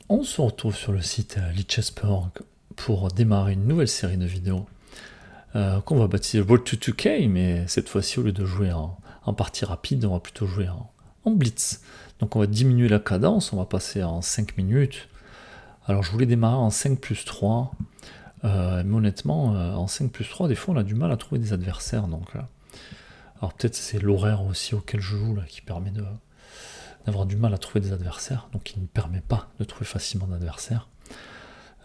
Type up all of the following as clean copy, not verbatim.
On se retrouve sur le site Lichess.org pour démarrer une nouvelle série de vidéos qu'on va baptiser Road to 2K, mais cette fois-ci, au lieu de jouer en partie rapide, on va plutôt jouer en blitz. Donc on va diminuer la cadence, on va passer en 5 minutes. Alors je voulais démarrer en 5 plus 3, mais honnêtement, en 5 plus 3, des fois on a du mal à trouver des adversaires. Alors peut-être c'est l'horaire aussi auquel je joue là, qui permet d'avoir du mal à trouver des adversaires, donc il ne permet pas de trouver facilement d'adversaires.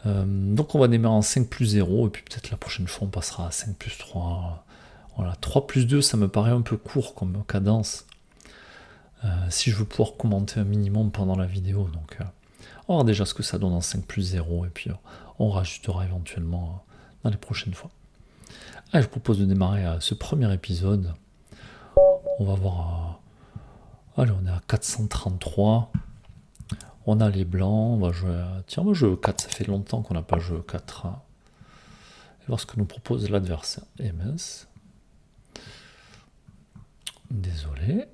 Donc on va démarrer en 5 plus 0, et puis peut-être la prochaine fois on passera à 5 plus 3. Voilà, 3 plus 2 ça me paraît un peu court comme cadence, si je veux pouvoir commenter un minimum pendant la vidéo. Donc on va voir déjà ce que ça donne en 5 plus 0, et puis on rajoutera éventuellement dans les prochaines fois. Allez, je vous propose de démarrer ce premier épisode. On va voir... allez, on est à 433. On a les blancs, on va jouer à... Tiens, on va jouer au 4, ça fait longtemps qu'on n'a pas joué au 4. Et voir ce que nous propose l'adversaire. MS. Désolé.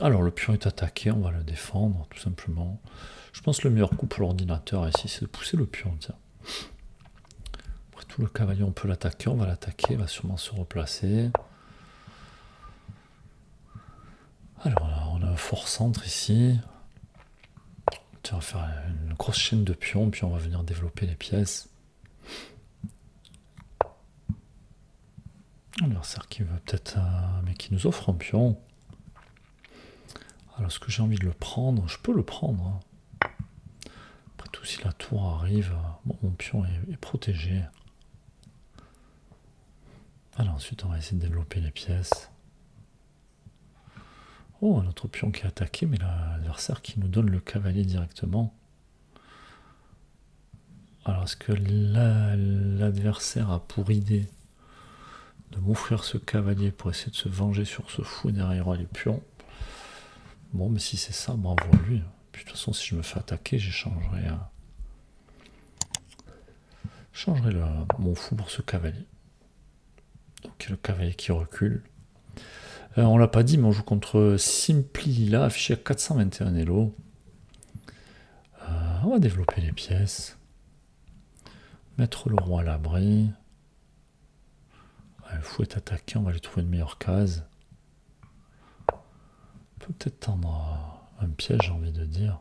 Alors le pion est attaqué, on va le défendre, tout simplement. Je pense que le meilleur coup pour l'ordinateur ici, c'est de pousser le pion, tiens. Après tout, le cavalier, on peut l'attaquer, on va l'attaquer, il va sûrement se replacer. Alors on a un fort centre ici. Tiens, on va faire une grosse chaîne de pions, puis on va venir développer les pièces. L'adversaire qui veut peut-être... mais qui nous offre un pion. Alors est-ce que j'ai envie de le prendre? Je peux le prendre. Après tout, si la tour arrive, bon, mon pion est protégé. Alors ensuite, on va essayer de développer les pièces. Oh, un autre pion qui est attaqué, mais l'adversaire qui nous donne le cavalier directement. Alors est-ce que l'adversaire a pour idée de m'offrir ce cavalier pour essayer de se venger sur ce fou, et derrière les pions? Bon, mais si c'est ça, bravo à lui. Puis de toute façon, si je me fais attaquer, j'échangerai mon fou pour ce cavalier. Donc le cavalier qui recule. On l'a pas dit, mais on joue contre Simply Lila, affiché à 421 Elo. On va développer les pièces. Mettre le roi à l'abri. Le fou est attaqué, on va lui trouver une meilleure case. On peut peut-être tendre un piège, j'ai envie de dire.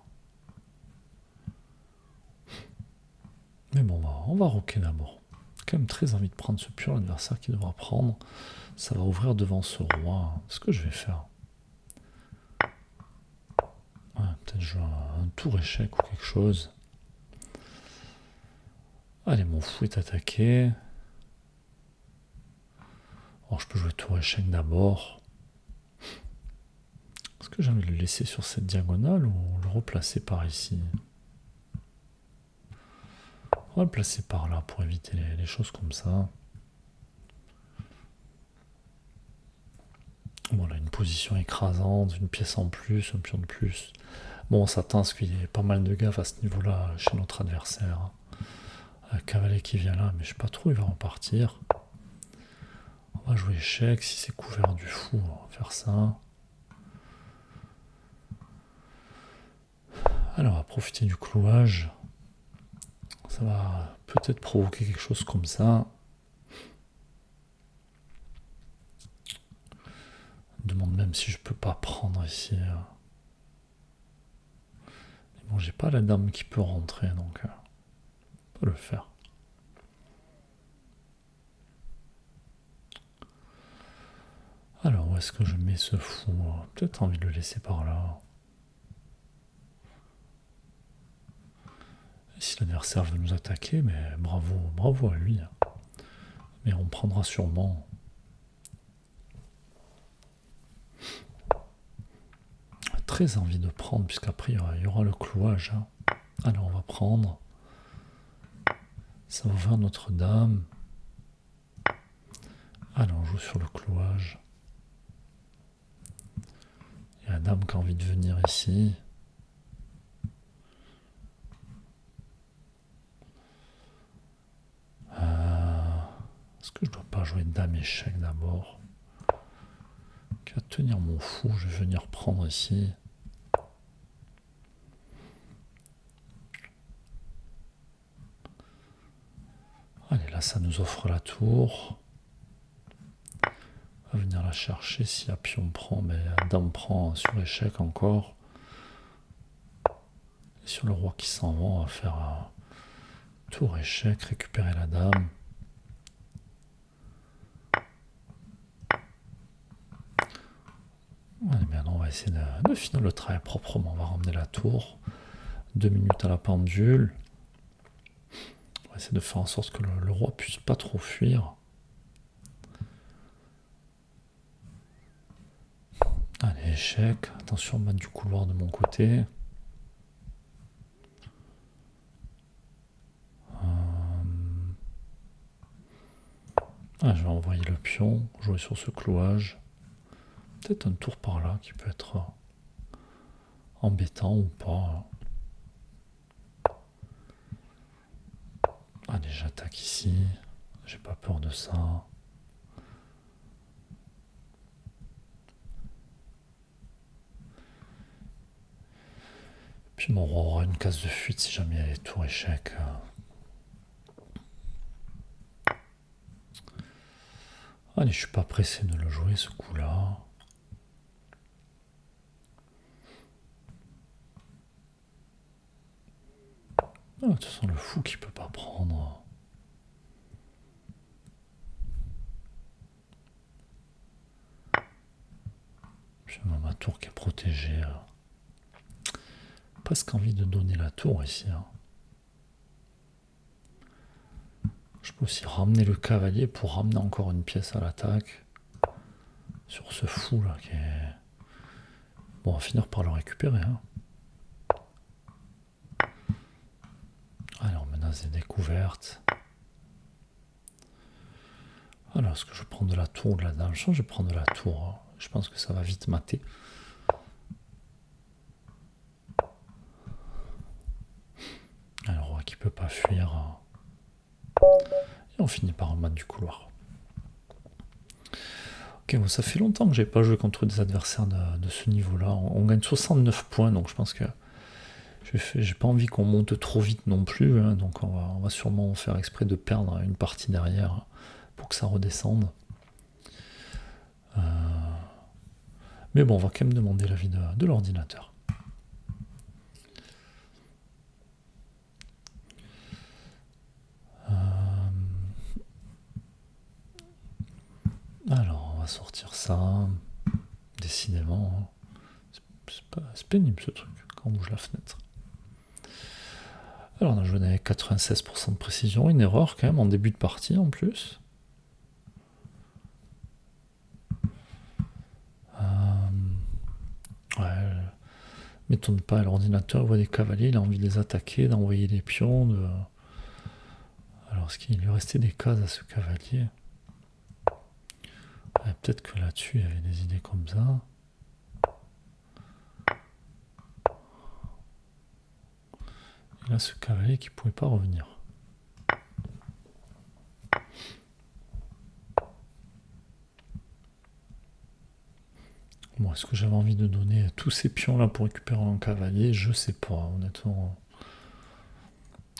Mais bon, on va roquer d'abord. J'ai quand même très envie de prendre ce pion, l'adversaire qui devra prendre. Ça va ouvrir devant ce roi. Ce que je vais faire. Ouais, peut-être jouer un tour échec ou quelque chose. Allez, mon fou est attaqué. Alors, je peux jouer tour échec d'abord. Est-ce que j'ai envie de le laisser sur cette diagonale ou le replacer par ici? On va le placer par là pour éviter les choses comme ça. Voilà, une position écrasante, une pièce en plus, un pion de plus. Bon, on s'attend à ce qu'il y ait pas mal de gaffe à ce niveau-là chez notre adversaire. Un cavalier qui vient là, mais je sais pas trop, il va repartir. On va jouer échec, si c'est couvert du fou, on va faire ça. Alors, on va profiter du clouage. Ça va peut-être provoquer quelque chose comme ça. Je me demande même si je peux pas prendre ici. Mais bon, j'ai pas la dame qui peut rentrer, donc on peut le faire. Alors, où est-ce que je mets ce fou? Peut-être envie de le laisser par là. Et si l'adversaire veut nous attaquer, mais bravo à lui. Mais on prendra sûrement. Très envie de prendre, puisqu'après il y aura le clouage. Alors on va prendre. Ça va ouvrir Notre-Dame. Alors on joue sur le clouage. Il y a la dame qui a envie de venir ici. Est-ce que je dois pas jouer dame échec d'abord? Qui va tenir mon fou, je vais venir prendre ici. là, ça nous offre la tour. On va venir la chercher. Si à pion prend, mais dame prend sur échec encore. Et sur le roi qui s'en va, on va faire un tour échec, récupérer la dame. Allez, maintenant, on va essayer de finir le travail proprement. On va ramener la tour. 2 minutes à la pendule. On va essayer de faire en sorte que le roi puisse pas trop fuir. Allez, échec. Attention, mettre du couloir de mon côté. Je vais envoyer le pion, jouer sur ce clouage. Peut-être un tour par là qui peut être embêtant ou pas. Allez, j'attaque ici. J'ai pas peur de ça. Puis mon roi aura une case de fuite si jamais il y a les tours échecs. Allez, je suis pas pressé de le jouer ce coup-là. De toute façon, le fou qui peut pas prendre. Puis ma tour qui est protégée. Presque envie de donner la tour ici. Je peux aussi ramener le cavalier pour ramener encore une pièce à l'attaque. Sur ce fou là qui est... Bon, on va finir par le récupérer. Allez, on menace des découvertes. Alors, est-ce que je prends de la tour ou de la dame? Je pense que je vais prendre de la tour. Je pense que ça va vite mater. Alors, le roi qui peut pas fuir. Et on finit par remettre du couloir. Ok, bon, ça fait longtemps que j'ai pas joué contre des adversaires de ce niveau-là. On gagne 69 points, donc je pense que j'ai pas envie qu'on monte trop vite non plus. Donc on va sûrement faire exprès de perdre une partie derrière pour que ça redescende. Mais bon, on va quand même demander l'avis de l'ordinateur. Alors, on va sortir ça. Décidément, c'est pénible ce truc quand on bouge la fenêtre. Alors, on a joué avec 96% de précision. Une erreur quand même en début de partie en plus. Ouais, m'étonne pas, l'ordinateur voit des cavaliers, il a envie de les attaquer, d'envoyer des pions. Alors, est-ce qu'il lui restait des cases à ce cavalier? Ouais, peut-être que là-dessus, il y avait des idées comme ça. Et là, ce cavalier qui ne pouvait pas revenir. Bon, est-ce que j'avais envie de donner tous ces pions-là pour récupérer un cavalier? Je sais pas, honnêtement.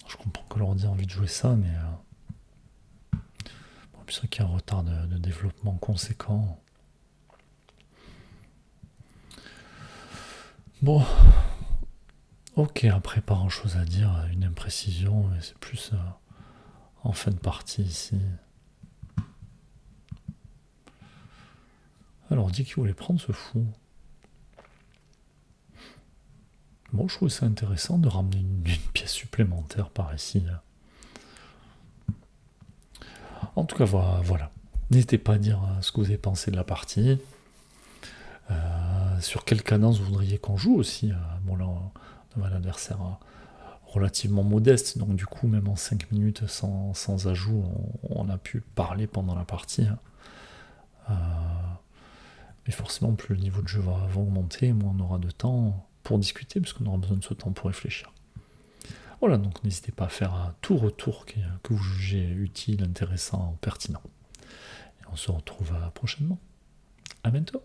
Je comprends que l'ordi a envie de jouer ça, mais... Bon, puis c'est vrai qu'il y a un retard de développement conséquent. Bon. Ok, après, pas grand-chose à dire. Une imprécision, mais c'est plus en fin de partie ici. Alors, on dit qu'il voulait prendre ce fou. Bon, je trouve ça intéressant de ramener une pièce supplémentaire par ici. En tout cas, voilà. N'hésitez pas à dire ce que vous avez pensé de la partie. Sur quelle cadence vous voudriez qu'on joue aussi. Bon, là, on a un adversaire relativement modeste, donc du coup, même en 5 minutes sans ajout, on a pu parler pendant la partie. Mais forcément, plus le niveau de jeu va augmenter, moins on aura de temps pour discuter, parce qu'on aura besoin de ce temps pour réfléchir. Voilà, donc n'hésitez pas à faire un tout retour que vous jugez utile, intéressant, pertinent. Et on se retrouve prochainement. À bientôt.